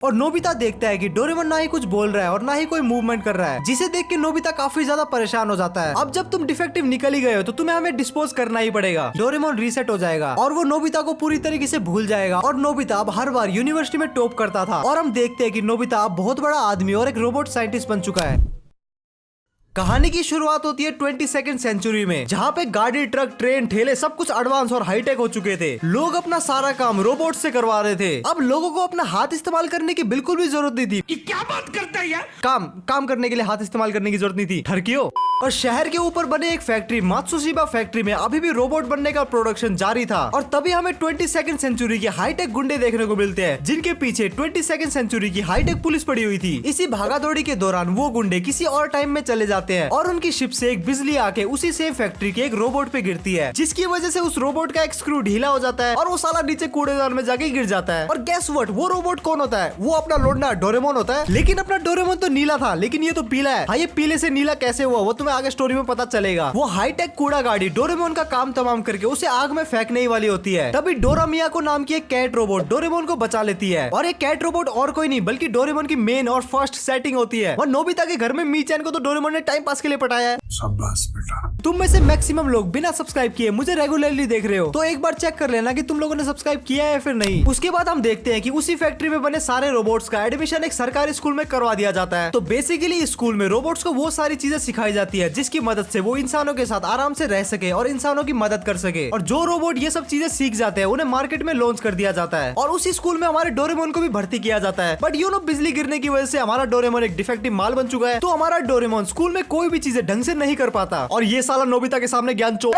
और नोबिता देखता है कि डोरेमोन ना ही कुछ बोल रहा है और ना ही कोई मूवमेंट कर रहा है, जिसे देख के नोबिता काफी ज्यादा परेशान हो जाता है। अब जब तुम डिफेक्टिव निकल ही गए हो तो तुम्हें हमें डिस्पोज करना ही पड़ेगा। डोरेमोन रीसेट हो जाएगा और वो नोबिता को पूरी तरीके से भूल जाएगा और नोबिता अब हर बार यूनिवर्सिटी में टॉप करता था। और हम देखते हैं कि नोबिता अब बहुत बड़ा आदमी और एक रोबोट साइंटिस्ट बन चुका है। कहानी की शुरुआत होती है 22वीं सेंचुरी में, जहाँ पे गाड़ी, ट्रक, ट्रेन, ठेले सब कुछ एडवांस और हाईटेक हो चुके थे। लोग अपना सारा काम रोबोट से करवा रहे थे। अब लोगों को अपना हाथ इस्तेमाल करने की बिल्कुल भी जरूरत नहीं थी। क्या बात करता है यार? काम करने के लिए हाथ इस्तेमाल करने की जरूरत नहीं थी, ठरकियो। और शहर के ऊपर बने एक फैक्ट्री मात्सुशिबा फैक्ट्री में अभी भी रोबोट बनने का प्रोडक्शन जारी था। और तभी हमें 22वीं सेंचुरी के हाईटेक गुंडे देखने को मिलते हैं, जिनके पीछे 22वीं सेंचुरी की हाईटेक पुलिस पड़ी हुई थी। इसी भागादौड़ी के दौरान वो गुंडे किसी और टाइम में चले जाते हैं और उनकी शिप से एक बिजली आके उसी सेम फैक्ट्री के एक रोबोट पे गिरती है, जिसकी वजह से उस रोबोट का एक स्क्रू ढीला हो जाता है और वो साला नीचे कूड़ेदान में जाके गिर जाता है। और गेस व्हाट, वो रोबोट कौन होता है? वो अपना लोडना डोरेमोन होता है। लेकिन अपना डोरेमोन तो नीला था, लेकिन ये तो पीला है। हाँ, ये पीले से नीला कैसे हुआ वो तुम्हें आगे स्टोरी में पता चलेगा। वो हाईटेक कूड़ा गाड़ी डोरेमोन का काम तमाम करके उसे आग में फेंकने ही वाली होती है। तभी डोरा मियाको नाम की एक कैट रोबोट डोरेमोन को बचा लेती है। और एक कैट रोबोट और कोई नहीं बल्कि डोरेमोन की मेन और फर्स्ट सेटिंग होती है। और नोबिता के घर में मीचैन को तो डोरेमोन ने टाइम पास के लिए पटाया है। शाबाश बेटा। तुम में से मैक्सिमम लोग बिना सब्सक्राइब किए मुझे रेगुलरली देख रहे हो, तो एक बार चेक कर लेना कि तुम लोगों ने सब्सक्राइब किया है फिर नहीं। उसके बाद हम देखते हैं कि उसी फैक्ट्री में बने सारे रोबोट्स का एडमिशन एक सरकारी स्कूल में करवा दिया जाता है। तो बेसिकली इस स्कूल में रोबोट्स को वो सारी चीजें सिखाई जाती है जिसकी मदद से वो इंसानों के साथ आराम से रह सके और इंसानों की मदद कर सके। और जो रोबोट ये सब चीजें सीख जाते हैं उन्हें मार्केट में लॉन्च कर दिया जाता है। और उसी स्कूल में हमारे डोरेमोन को भी भर्ती किया जाता है। बट यू नो, बिजली गिरने की वजह से हमारा डोरेमोन एक डिफेक्टिव माल बन चुका है, तो हमारा डोरेमोन स्कूल में कोई भी चीजें ढंग से नहीं कर पाता। और ये साला नोबिता के सामने ज्ञान चोर।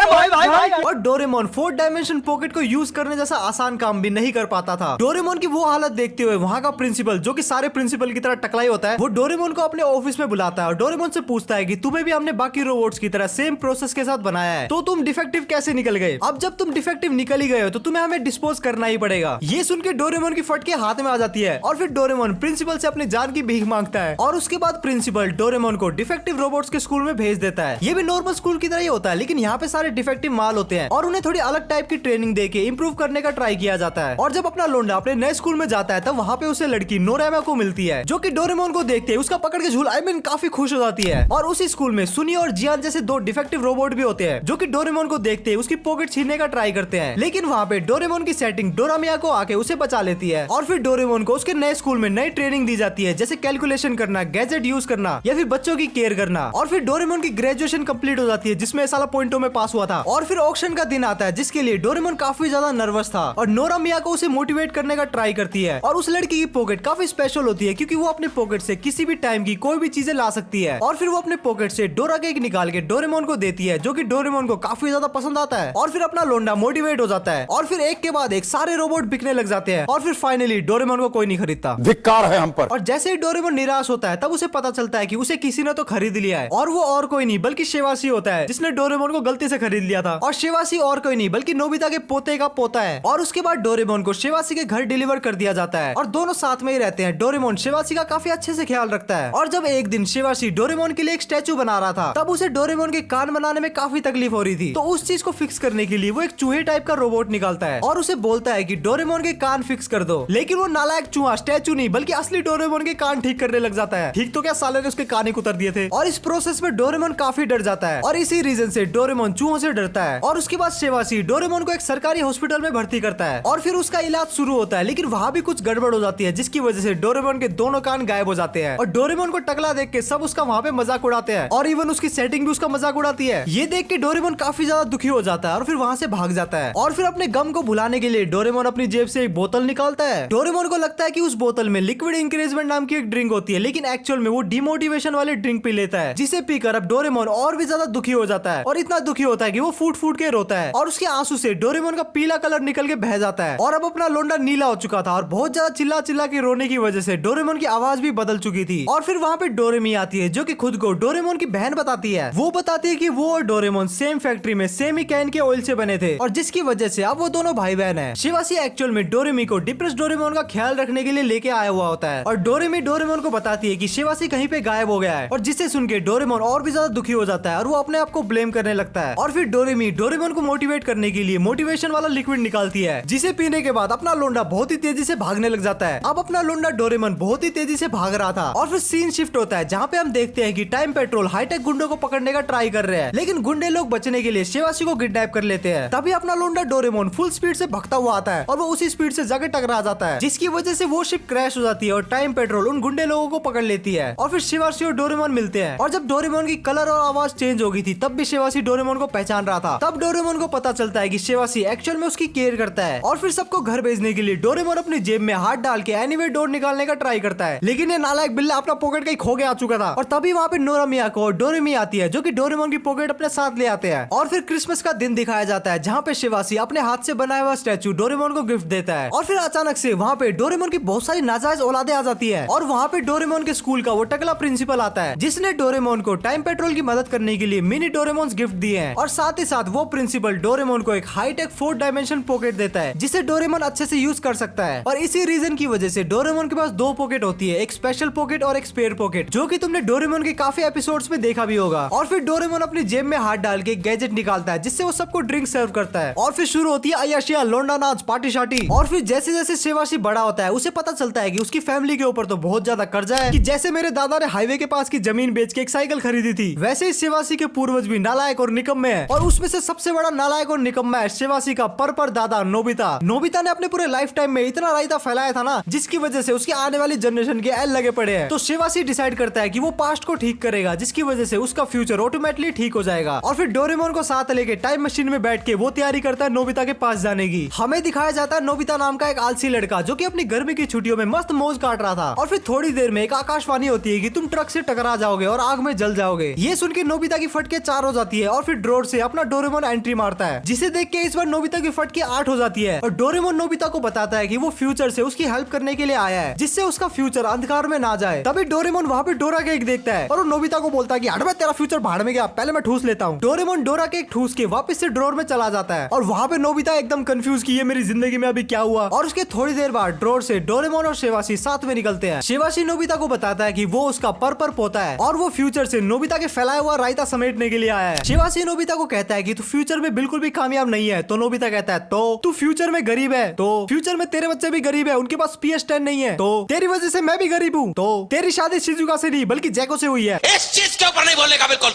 और डोरेमोन 4 डायमेंशन पॉकेट को यूज करने जैसा आसान काम भी नहीं कर पाता था। डोरेमोन की वो हालत देखते हुए वहाँ का प्रिंसिपल, जो कि सारे प्रिंसिपल की तरह टकलाई होता है, वो डोरेमोन को अपने ऑफिस में बुलाता है और डोरेमोन से पूछता है कि तुम्हें भी हमने बाकी रोबोट्स की तरह सेम प्रोसेस के साथ बनाया है, तो तुम डिफेक्टिव कैसे निकल गए? अब जब तुम डिफेक्टिव निकल ही गए हो तो तुम्हें हमें डिस्पोज करना ही पड़ेगा। ये सुन के डोरेमोन की फटके हाथ में आ जाती है और फिर डोरेमोन प्रिंसिपल से अपनी जान की भीख मांगता है। और उसके बाद प्रिंसिपल डोरेमोन को डिफेक्टिव रोबोट्स के स्कूल में भेज देता है। ये भी नॉर्मल स्कूल की तरह ही होता है, लेकिन यहाँ पे सारे डिफेक्टिव माल होते हैं और उन्हें थोड़ी अलग टाइप की ट्रेनिंग देके इंप्रूव करने का ट्राई किया जाता है। और जब अपना लोंडा अपने नए स्कूल में जाता है तब वहाँ पे उसे लड़की नोरेमा को मिलती है, जो कि डोरेमोन को देखते उसका पकड़ के झूला काफी खुश हो जाती है। और उसी स्कूल में सुनी और जियान जैसे 2 डिफेक्टिव रोबोट भी होते हैं, जो कि डोरेमोन को देखते उसकी पॉकेट छीनने का ट्राई करते हैं। लेकिन वहाँ पे डोरेमोन की सेटिंग डोरा मियाको आके उसे बचा लेती है। और फिर डोरेमोन को उसके नए स्कूल में नई ट्रेनिंग दी जाती है, जैसे कैलकुलेशन करना, गैजेट यूज करना या फिर बच्चों की केयर करना। और फिर डोरेमोन की ग्रेजुएशन कंप्लीट हो जाती है, जिसमें साला पॉइंटों में पास हुआ था। और फिर ऑक्शन का दिन आता है, जिसके लिए डोरेमोन काफी ज्यादा नर्वस था। और नोरा मियाको उसे मोटिवेट करने का ट्राई करती है। और उस लड़की की पॉकेट काफी स्पेशल होती है, क्योंकि वो अपने पॉकेट से किसी भी टाइम की कोई भी चीजें ला सकती है। और फिर वो अपने पॉकेट से डोरा केक निकाल के डोरेमोन को देती है, जो कि डोरेमोन को काफी ज्यादा पसंद आता है। और फिर अपना लोंडा मोटिवेट हो जाता है और फिर एक के बाद एक सारे रोबोट बिकने लग जाते हैं। और फिर फाइनली डोरेमोन को कोई नहीं खरीदता। धिक्कार है हम पर। और जैसे ही डोरेमोन निराश होता है तब उसे पता चलता है कि उसे किसी ने तो खरीद लिया है। और वो और कोई नहीं बल्कि शिवासी होता है, जिसने डोरेमोन को गलती से खरीद लिया था। और शिवासी और कोई नहीं बल्कि नोबिता के पोते का पोता है। और उसके बाद डोरेमोन को शिवासी के घर डिलीवर कर दिया जाता है और दोनों साथ में ही रहते हैं। डोरेमोन शिवासी का काफी अच्छे से ख्याल रखता है। और जब एक दिन शिवासी डोरेमोन के लिए एक स्टैचू बना रहा था, तब उसे डोरेमोन के कान बनाने में काफी तकलीफ हो रही थी। तो उस चीज को फिक्स करने के लिए वो एक चूहे टाइप का रोबोट निकालता है और उसे बोलता है कि डोरेमोन के कान फिक्स कर दो। लेकिन वो नालायक चूहा स्टैचू नहीं बल्कि असली डोरेमोन के कान ठीक करने लग जाता है। ठीक तो क्या, साले ने उसके कान ही कुतर दिए थे। और इस प्रोसेस में डोरेमोन काफी डर जाता है और इसी रीजन से डोरेमोन चूहों से डरता है। और उसके बाद शिवासी डोरेमोन को एक सरकारी हॉस्पिटल में भर्ती करता है और फिर उसका इलाज शुरू होता है। लेकिन वहाँ भी कुछ गड़बड़ हो जाती है, जिसकी वजह से डोरेमोन के दोनों कान गायब हो जाते हैं। और डोरेमोन को टकला देख के सब उसका वहाँ पे मजाक उड़ाते हैं और इवन उसकी सेटिंग भी उसका मजाक उड़ाती है। ये देख के डोरेमोन काफी ज्यादा दुखी हो जाता है और फिर वहाँ से भाग जाता है। और फिर अपने गम को भुलाने के लिए डोरेमोन अपनी जेब से एक बोतल निकालता है। डोरेमोन को लगता है कि उस बोतल में लिक्विड इंकरेजमेंट नाम की एक ड्रिंक होती है, लेकिन एक्चुअल में वो डिमोटिवेशन वाली ड्रिंक पी लेता है, जिसे पीकर अब डोरेमोन और भी ज्यादा दुखी हो जाता है। और इतना दुखी होता है कि वो फूट फूट के रोता है और उसके आंसू से डोरेमोन का पीला कलर निकल के बह जाता है। और अब अपना लोंडा नीला हो चुका था और बहुत ज्यादा चिल्ला चिल्ला के रोने की वजह से डोरेमोन की आवाज भी बदल चुकी थी। और फिर वहाँ पे डोरेमी आती है, जो कि खुद को डोरेमोन की बहन बताती है। वो बताती है कि वो और डोरेमोन सेम फैक्ट्री में सेम ही कैन के ऑयल से बने थे और जिसकी वजह से अब वो दोनों भाई बहन हैं। शिवासी एक्चुअल में डोरेमी को डिप्रेस डोरेमोन का ख्याल रखने के लिए लेके आया हुआ होता है और डोरेमी डोरेमोन को बताती है कि शिवासी कहीं पे गायब हो गया है। और जिसे सुन के डोरेमोन और भी ज्यादा दुखी हो जाता है और वो अपने आप को ब्लेम करने लगता है। और फिर डोरेमी डोरेमोन को मोटिवेट करने के लिए मोटिवेशन वाला लिक्विड निकालती है, जिसे पीने के बाद अपना लोंडा बहुत ही तेजी से भागने लग जाता है। अब अपना लोंडा डोरेमोन बहुत ही तेजी से भाग रहा था और फिर सीन शिफ्ट होता है जहाँ पे हम देखते हैं कि टाइम पेट्रोल हाईटेक गुंडों को पकड़ने का ट्राई कर रहे हैं, लेकिन गुंडे लोग बचने के लिए शिवाशी को किडनैप कर लेते हैं। तभी अपना लोंडा डोरेमोन फुल स्पीड से भगता हुआ आता है और वो उसी स्पीड से जाके टकरा जाता है, जिसकी वजह से वो शिप क्रैश हो जाती है और टाइम पेट्रोल उन गुंडे लोगों को पकड़ लेती है। और फिर शिवाशी और डोरेमोन मिलते हैं और जब डोरेमोन की कलर और आवाज चेंज हो गई थी तब भी शिवाशी डोरेमोन को पहचान रहा था। तब डोरेमोन को पता चलता है कि शिवाशी एक्चुअल में उसकी केयर करता है और फिर सबको घर भेजने के लिए डोरेमोन अपनी जेब में हाथ डाल के एनीवे डोर निकालने का ट्राई करता है, लेकिन ये नालायक बिल्ला अपना पॉकेट कहीं खो के आ चुका था। और तभी वहाँ पे नोरा मियाको और डोरेमी आती है जो कि डोरेमोन की पॉकेट अपने साथ ले आते हैं। और फिर क्रिसमस का दिन दिखाया जाता है जहाँ पे शिवाशी अपने हाथ से बनाया हुआ स्टैचू डोरेमोन को गिफ्ट देता है। और फिर अचानक से वहाँ पे डोरेमोन की बहुत सारी नाजायज औलादे आ जाती है और वहाँ पे डोरेमोन के स्कूल का वो टकला प्रिंसिपल आता है जिसने डोरेमोन को टाइम पेट्रोल की मदद करने के लिए मिनी डोरेमोन गिफ्ट दिए हैं। और साथ ही साथ वो प्रिंसिपल डोरेमोन को एक हाईटेक 4 डायमेंशन पॉकेट देता है जिसे डोरेमोन अच्छे से यूज कर सकता है। और इसी रीजन की वजह से डोरेमोन के पास 2 पॉकेट होती है, एक स्पेशल पॉकेट और एक स्पेयर पॉकेट, जो कि तुमने डोरेमोन के काफी एपिसोड्स में देखा भी होगा। और फिर डोरेमोन अपनी जेब में हाथ डाल के गैजेट निकालता है जिससे वो सबको ड्रिंक सर्व करता है। और फिर शुरू होती है अय्याशिया, लोंडा नाच, पार्टी शार्टी। और फिर जैसे जैसे शिवाशी बड़ा होता है उसे पता चलता है कि उसकी फैमिली के ऊपर तो बहुत ज्यादा कर्जा है, कि जैसे मेरे दादा ने हाईवे के पास की जमीन बेच के एक साइकिल खरीदी थी, वैसे ही शिवाशी के पूर्वज भी नालायक और निकम्मे हैं। और उसमें से सबसे बड़ा नालायक और निकम्मा है शिवाशी का पर दादा नोबिता। नोबिता ने अपने पूरे लाइफ टाइम में इतना रायता फैलाया था ना, जिसकी वजह से उसकी आने वाली जनरेशन के एल लगे पड़े हैं। तो शिवाशी डिसाइड करता है कि वो पास्ट को ठीक करेगा, जिसकी वजह से उसका फ्यूचर ऑटोमेटिकली ठीक हो जाएगा। और फिर डोरेमोन को साथ लेके टाइम मशीन में बैठ के वो तैयारी करता है नोबिता के पास जाने की। हमें दिखाया जाता है नोबिता नाम का एक आलसी लड़का जो कि अपनी गर्मी की छुट्टियों में मस्त मौज काट रहा था। और फिर थोड़ी देर में एक आकाशवाणी होती है कि तुम ट्रक से टकरा जाओगे और आग में जल जाओगे। ये सुन के नोबिता की फटके 4 हो जाती है और फिर ड्रॉर से अपना डोरेमोन एंट्री मारता है, जिसे देख के इस बार नोबिता की फटके 8 हो जाती है। और डोरेमोन नोबिता को बताता है कि वो फ्यूचर से उसकी हेल्प करने के लिए आया है, जिससे उसका फ्यूचर अंधकार में ना जाए। तभी डोरेमोन वहाँ पे डोरा केक देखता है और वो नोबिता को बोलता है कि हट बे, तेरा फ्यूचर भाड़ में गया, पहले मैं ठूस लेता हूँ। डोरेमोन डोरा केक ठूस के वापस से ड्रॉर में चला जाता है और वहाँ पे नोबिता एकदम कंफ्यूज कि ये मेरी जिंदगी में अभी क्या हुआ। और उसके थोड़ी देर बाद ड्रॉर से डोरेमोन और शिवाशी साथ में निकलते हैं। शिवाशी नोबिता को बताता है कि वो उसका पर पोता है और वो फ्यूचर से नोबिता के फैलाया हुआ रायता समेटने के लिए आया है। शिवाशी नोबिता को कहता है कि तू फ्यूचर में बिल्कुल भी कामयाब नहीं है। तो नोबिता कहता है तो तू फ्यूचर में गरीब है, तो फ्यूचर में तेरे बच्चे भी गरीब है, उनके पास PS10 नहीं है, तो तेरी वजह से मैं भी गरीब हूँ, तो तेरी शादी शिजुका से नहीं बल्कि जैको से हुई है। इस चीज के ऊपर नहीं बोलने का बिल्कुल।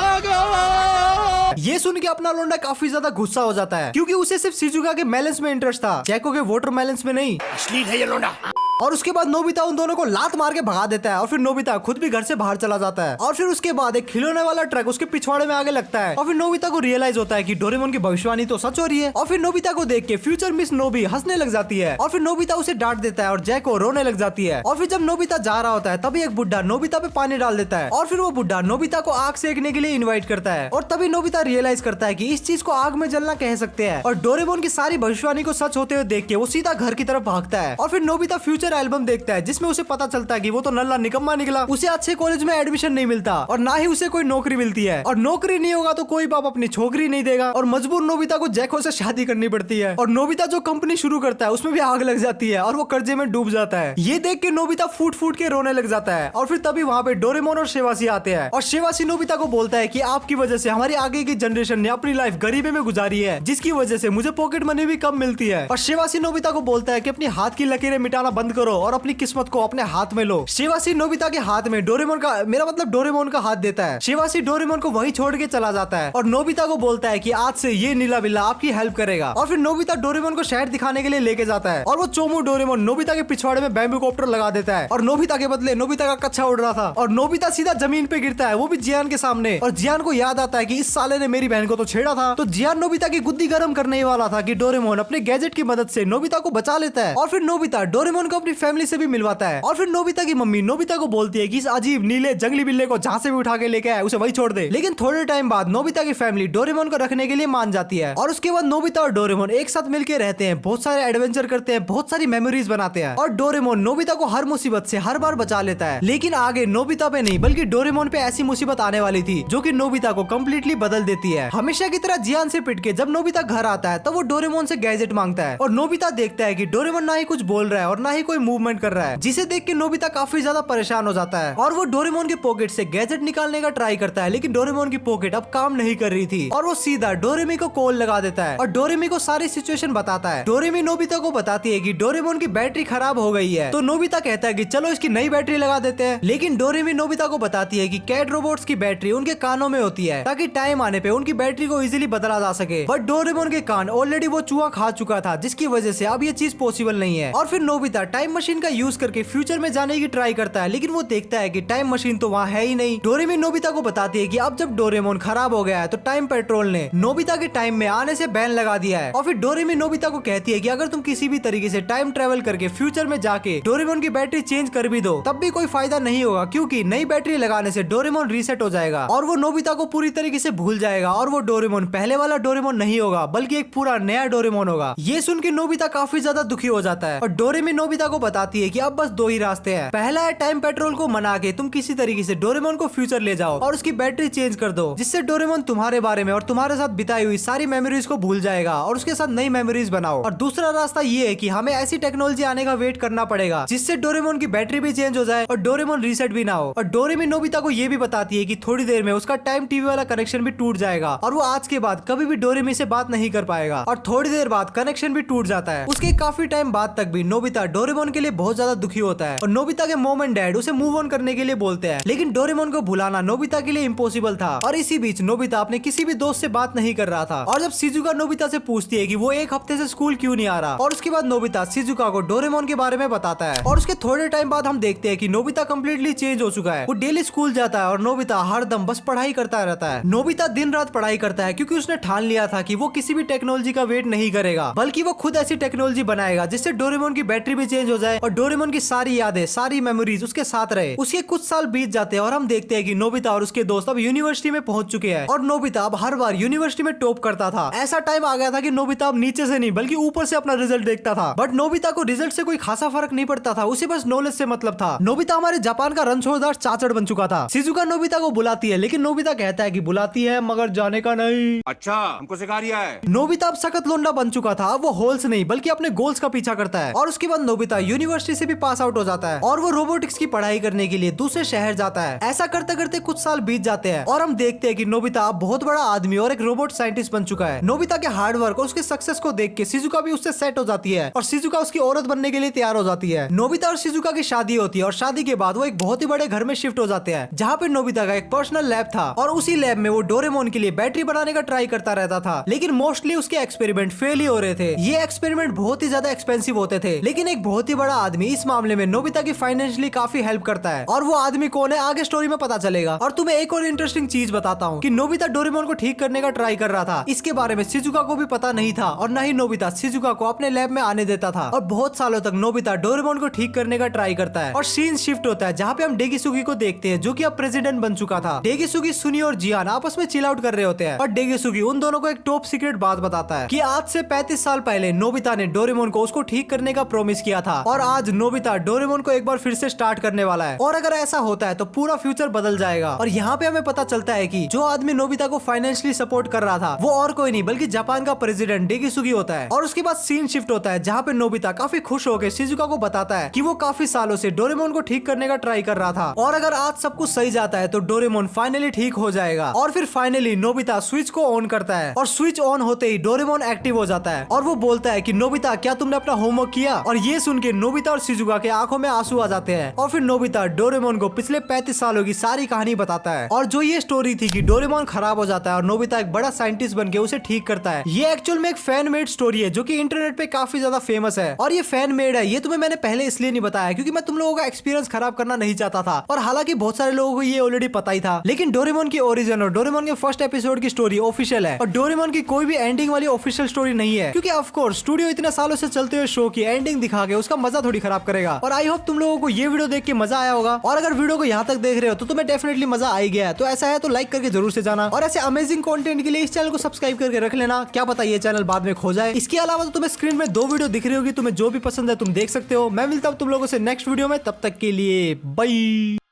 ये सुन के अपना लोंडा काफी ज्यादा गुस्सा हो जाता है क्योंकि उसे सिर्फ शिजुका के बैलेंस में इंटरेस्ट था, जैको के वाटर बैलेंस में नहीं। अश्लील है ये लोंडा। और उसके बाद नोबिता उन दोनों को लात मार के भगा देता है और फिर नोबिता खुद भी घर से बाहर चला जाता है। और फिर उसके बाद एक खिलौने वाला ट्रक उसके पिछवाड़े में आगे लगता है और फिर नोबिता को रियलाइज होता है कि डोरेमोन की भविष्यवाणी तो सच हो रही है। और फिर नोबिता को देख के फ्यूचर मिस नोबी हंसने लग जाती है और फिर नोबिता उसे डांट देता है और जैको रोने लग जाती है। और फिर जब नोबिता जा रहा होता है तभी एक बुड्ढा नोबिता पे पानी डाल देता है और फिर वो बुड्ढा नोबिता को आग सेकने के लिए इन्वाइट करता है। और तभी नोबिता रियलाइज करता है कि इस चीज को आग में जलना कह सकते हैं। और डोरेमोन की सारी भविष्यवाणी को सच होते हुए देख के वो सीधा घर की तरफ भागता है। और फिर नोबिता फ्यूचर एल्बम देखता है जिसमें उसे पता चलता है कि वो तो नल्ला निकम्मा निकला, उसे अच्छे कॉलेज में एडमिशन नहीं मिलता और ना ही उसे कोई नौकरी मिलती है। और नौकरी नहीं होगा तो कोई बाप अपनी छोकरी नहीं देगा और मजबूर नोबिता को जैको से शादी करनी पड़ती है। और नोबिता जो कंपनी शुरू करता है उसमें भी आग लग जाती है और वो कर्जे में डूब जाता है। ये देख के नोबिता फूट फूट के रोने लग जाता है। और फिर तभी वहाँ पे डोरेमोन और शिवाशी आते हैं और शिवाशी नोबिता को बोलता है कि आपकी वजह से हमारी आगे की जनरेशन ने अपनी लाइफ गरीबी में गुजारी है, जिसकी वजह से मुझे पॉकेट मनी भी कम मिलती है। और शिवाशी नोबिता को बोलता है कि अपनी हाथ की लकीरें मिटाना बंद करो और अपनी किस्मत को अपने हाथ में लो। शिवाशी नोबिता के हाथ में डोरेमोन का, मेरा मतलब डोरेमोन का हाथ देता है। शिवाशी डोरेमोन को वहीं छोड़ के चला जाता है और नोबिता को बोलता है कि आज से ये नीला बिल्ला आपकी हेल्प करेगा। और फिर नोबिता डोरेमोन को शहर दिखाने के लिए लेके जाता है और वो चोमू डोरेमोन नोबिता के पिछवाड़े में बैम्बू कॉप्टर लगा देता है और नोबिता के बदले नोबिता का कच्चा उड़ रहा था और नोबिता सीधा जमीन पे गिरता है, वो भी जियान के सामने। और जियान को याद आता है कि इस साले ने मेरी बहन को तो छेड़ा था। तो जियान नोबिता की गुद्दी गर्म करने ही वाला था कि डोरेमोन अपने गैजेट की मदद से नोबिता को बचा लेता है। और फिर नोबिता डोरेमोन को अपनी फैमिली से भी मिलवाता है। और फिर नोबिता की मम्मी नोबिता को बोलती है कि इस अजीब नीले जंगली बिल्ले को जहाँ से भी उठा के लेके आए उसे वही छोड़ दे। लेकिन थोड़े टाइम बाद नोबिता की फैमिली डोरेमोन को रखने के लिए मान जाती है और उसके बाद नोबिता और डोरेमोन एक साथ मिलकर रहते हैं, बहुत सारे एडवेंचर करते हैं, बहुत सारी मेमोरीज बनाते हैं। और डोरेमोन नोबिता को हर मुसीबत से हर बार बचा लेता है। लेकिन आगे नोबिता पे नहीं बल्कि डोरेमोन पे ऐसी मुसीबत आने वाली थी जो कि नोबिता को कम्प्लीटली बदल देती है। हमेशा की तरह जियान से पिट के जब नोबिता घर आता है तब वो डोरेमोन से गैजेट मांगता है और नोबिता देखता है कि डोरेमोन ना ही कुछ बोल रहा है और ना ही कोई कोई मूवमेंट कर रहा है, जिसे देख के नोबिता काफी ज्यादा परेशान हो जाता है और वो डोरेमोन के पॉकेट से गैजेट निकालने का ट्राई करता है, लेकिन डोरेमोन की पॉकेट अब काम नहीं कर रही थी और वो सीधा डोरेमी को कॉल लगा देता है और डोरेमी को सारी सिचुएशन बताता है। डोरेमी नोबिता को बताती है कि डोरेमोन की बैटरी खराब हो गई है, तो नोबिता कहता है कि चलो इसकी नई बैटरी लगा देते हैं, लेकिन डोरेमी नोबिता को बताती है कि कैट रोबोट्स की बैटरी उनके कानों में होती है ताकि टाइम आने पे उनकी बैटरी को इजीली बदला जा सके, बट डोरेमोन के कान ऑलरेडी वो चूहा खा चुका था, जिसकी वजह से अब ये चीज पॉसिबल नहीं है। और फिर नोबिता टाइम मशीन का यूज करके फ्यूचर में जाने की ट्राई करता है, लेकिन वो देखता है कि टाइम मशीन तो वहाँ है ही नहीं। डोरेमी नोबिता को बताती है कि अब जब डोरेमोन खराब हो गया है तो टाइम पेट्रोल ने नोबिता के टाइम में आने से बैन लगा दिया है। और फिर डोरेमी नोबिता को कहती है कि अगर तुम किसी भी तरीके से टाइम ट्रेवल करके फ्यूचर में जाके डोरेमोन की बैटरी चेंज कर भी दो तब भी कोई फायदा नहीं होगा, क्योंकि नई बैटरी लगाने से डोरेमोन रीसेट हो जाएगा और वो नोबिता को पूरी तरीके से भूल जाएगा और वो डोरेमोन पहले वाला डोरेमोन नहीं होगा बल्कि एक पूरा नया डोरेमोन होगा। ये सुन के नोबिता काफी ज्यादा दुखी हो जाता है और डोरेमी नोबिता को बताती है कि अब बस दो ही रास्ते हैं। पहला है टाइम पेट्रोल को मना के तुम किसी तरीके से डोरेमोन को फ्यूचर ले जाओ और उसकी बैटरी चेंज कर दो, जिससे डोरेमोन तुम्हारे बारे में और तुम्हारे साथ बिताई हुई सारी मेमोरीज को भूल जाएगा और उसके साथ नई मेमोरीज बनाओ। और दूसरा रास्ता ये है कि हमें ऐसी टेक्नोलॉजी आने का वेट करना पड़ेगा जिससे डोरेमोन की बैटरी भी चेंज हो जाए और डोरेमोन रीसेट भी ना हो। और डोरेमी नोबिता को ये भी बताती है कि थोड़ी देर में उसका टाइम टीवी वाला कनेक्शन भी टूट जाएगा और वो आज के बाद कभी भी डोरेमी से बात नहीं कर पाएगा और थोड़ी देर बाद कनेक्शन भी टूट जाता है। उसके काफी टाइम बाद तक भी नोबिता डोरेमोन के लिए बहुत ज्यादा दुखी होता है और नोबिता के मॉम एंड डैड उसे मूव ऑन करने के लिए बोलते हैं, लेकिन डोरेमोन को भुलाना नोबिता के लिए इम्पॉसिबल था। और इसी बीच नोबिता अपने किसी भी दोस्त से बात नहीं कर रहा था और जब शिजुका नोबिता से पूछती है कि वो एक हफ्ते से स्कूल क्यों नहीं आ रहा, और उसके बाद नोबिता शिजुका को डोरेमोन के बारे में बताता है और उसके थोड़े टाइम बाद हम देखते हैं कि नोबिता कम्प्लीटली चेंज हो चुका है। वो डेली स्कूल जाता है और नोबिता हर दम बस पढ़ाई करता रहता है। नोबिता दिन रात पढ़ाई करता है क्योंकि उसने ठान लिया था कि वो किसी भी टेक्नोलॉजी का वेट नहीं करेगा, बल्कि वो खुद ऐसी टेक्नोलॉजी बनाएगा जिससे डोरेमोन की बैटरी भी चेंज हो जाए और डोरेमोन की सारी यादें सारी मेमोरीज उसके साथ रहे। उसके कुछ साल बीत जाते हैं और हम देखते हैं कि नोबिता और उसके दोस्त अब यूनिवर्सिटी में पहुंच चुके हैं और नोबिता अब हर बार यूनिवर्सिटी में टॉप करता था। ऐसा टाइम आ गया था कि नोबिता अब नीचे से नहीं बल्कि ऊपर से अपना रिजल्ट देखता था, बट नोबिता को रिजल्ट से कोई खासा फर्क नहीं पड़ता था, उसे बस नॉलेज से मतलब था। नोबिता हमारे जापान का रणछोड़दार चाचड़ बन चुका था। शिजुका नोबिता को बुलाती है, लेकिन नोबिता कहता है कि बुलाती है मगर जाने का नहीं। अच्छा हमको सिखा रिया है। नोबिता अब सख्त लोंडा बन चुका था। वो होल्स नहीं बल्कि अपने गोल्स का पीछा करता है और उसके बाद नोबिता यूनिवर्सिटी से भी पास आउट हो जाता है और वो रोबोटिक्स की पढ़ाई करने के लिए दूसरे शहर जाता है। ऐसा करते करते कुछ साल बीत जाते हैं और हम देखते हैं कि नोबिता अब बहुत बड़ा आदमी और एक रोबोट साइंटिस्ट बन चुका है। नोबिता के हार्ड वर्क और उसके सक्सेस को देख के शिजुका भी उससे सेट हो जाती है और शिजुका उसकी औरत बनने के लिए तैयार हो जाती है। नोबिता और शिजुका की शादी होती है और शादी के बाद वो एक बहुत ही बड़े घर में शिफ्ट हो जाते हैं जहाँ पे नोबिता का एक पर्सनल लैब था और उसी लैब में वो डोरेमोन के लिए बैटरी बनाने का ट्राई करता रहता था, लेकिन मोस्टली उसके एक्सपेरिमेंट फेल ही हो रहे थे। ये एक्सपेरिमेंट बहुत ही ज्यादा एक्सपेंसिव होते थे, लेकिन एक बहुत ही बड़ा आदमी इस मामले में नोबिता की फाइनेंशियली काफी हेल्प करता है और वो आदमी कौन है आगे स्टोरी में पता चलेगा। और तुम्हें एक और इंटरेस्टिंग चीज बताता हूँ कि नोबिता डोरेमोन को ठीक करने का ट्राई कर रहा था, इसके बारे में शिजुका को भी पता नहीं था और न ही नोबिता शिजुका को अपने लैब में आने देता था। और बहुत सालों तक नोबिता डोरेमोन को ठीक करने का ट्राई करता है और सीन शिफ्ट होता है जहाँ पे हम डेगिसुगी को देखते हैं जो कि अब प्रेसिडेंट बन चुका था। डेगिसुगी, सुनी और जियान आपस में चिल आउट कर रहे होते हैं और डेगिसुगी उन दोनों को एक टॉप सीक्रेट बात बताता है कि आज से 35 साल पहले नोबिता ने डोरेमोन को उसको ठीक करने का प्रॉमिस किया था और आज नोबिता डोरेमोन को एक बार फिर से स्टार्ट करने वाला है और अगर ऐसा होता है तो पूरा फ्यूचर बदल जाएगा। और यहाँ पे हमें पता चलता है कि जो आदमी नोबिता को फाइनेंशियली सपोर्ट कर रहा था वो और कोई नहीं बल्कि जापान का प्रेसिडेंट डेगिसुगी होता है। और उसके बाद सीन शिफ्ट होता है जहाँ पे नोबिता काफी खुश होकर शिजुका को बताता है कि वो काफी सालों से डोरेमोन को ठीक करने का ट्राई कर रहा था और अगर आज सब कुछ सही जाता है तो डोरेमोन फाइनली ठीक हो जाएगा। और फिर फाइनली नोबिता स्विच को ऑन करता है और स्विच ऑन होते ही डोरेमोन एक्टिव हो जाता है और वो बोलता है कि नोबिता क्या तुमने अपना होमवर्क किया। और ये सुन के नोबिता और शिजुका के आंखों में आंसू आ जाते हैं और फिर नोबिता डोरेमोन को पिछले 35 सालों की सारी कहानी बताता है। और जो ये स्टोरी थी कि डोरेमोन खराब हो जाता है और नोबिता एक बड़ा साइंटिस्ट बन के उसे ठीक करता है, ये एक्चुअल में एक फैन मेड स्टोरी है जो कि इंटरनेट पे काफी ज्यादा फेमस है। और ये फैन मेड है, ये तुम्हें मैंने पहले इसलिए नहीं बताया क्योंकि मैं तुम लोगों का एक्सपीरियंस खराब करना नहीं चाहता था और हालांकि बहुत सारे लोगों को ये ऑलरेडी पता ही था, लेकिन डोरेमोन की ओरिजिन और डोरेमोन के फर्स्ट एपिसोड की स्टोरी ऑफिशियल है और डोरेमोन की कोई भी एंडिंग वाली ऑफिशियल स्टोरी नहीं है क्योंकि ऑफ कोर्स स्टूडियो इतने सालों से चलते हुए शो की एंडिंग दिखा के उसका मजा थोड़ी खराब करेगा। और आई होप तुम लोगों को ये वीडियो देख के मजा आया होगा और अगर वीडियो को यहाँ तक देख रहे हो तो तुम्हें डेफिनेटली मजा आ गया है, तो ऐसा है तो लाइक करके जरूर से जाना और ऐसे अमेजिंग कंटेंट के लिए इस चैनल को सब्सक्राइब करके रख लेना, क्या पता ये चैनल बाद में खो जाए। इसके अलावा तो तुम्हें स्क्रीन में 2 वीडियो दिख रही होगी, तुम्हें जो भी पसंद है तुम देख सकते हो। मैं मिलता हूँ तुम लोगों से नेक्स्ट वीडियो में, तब तक के लिए बाय।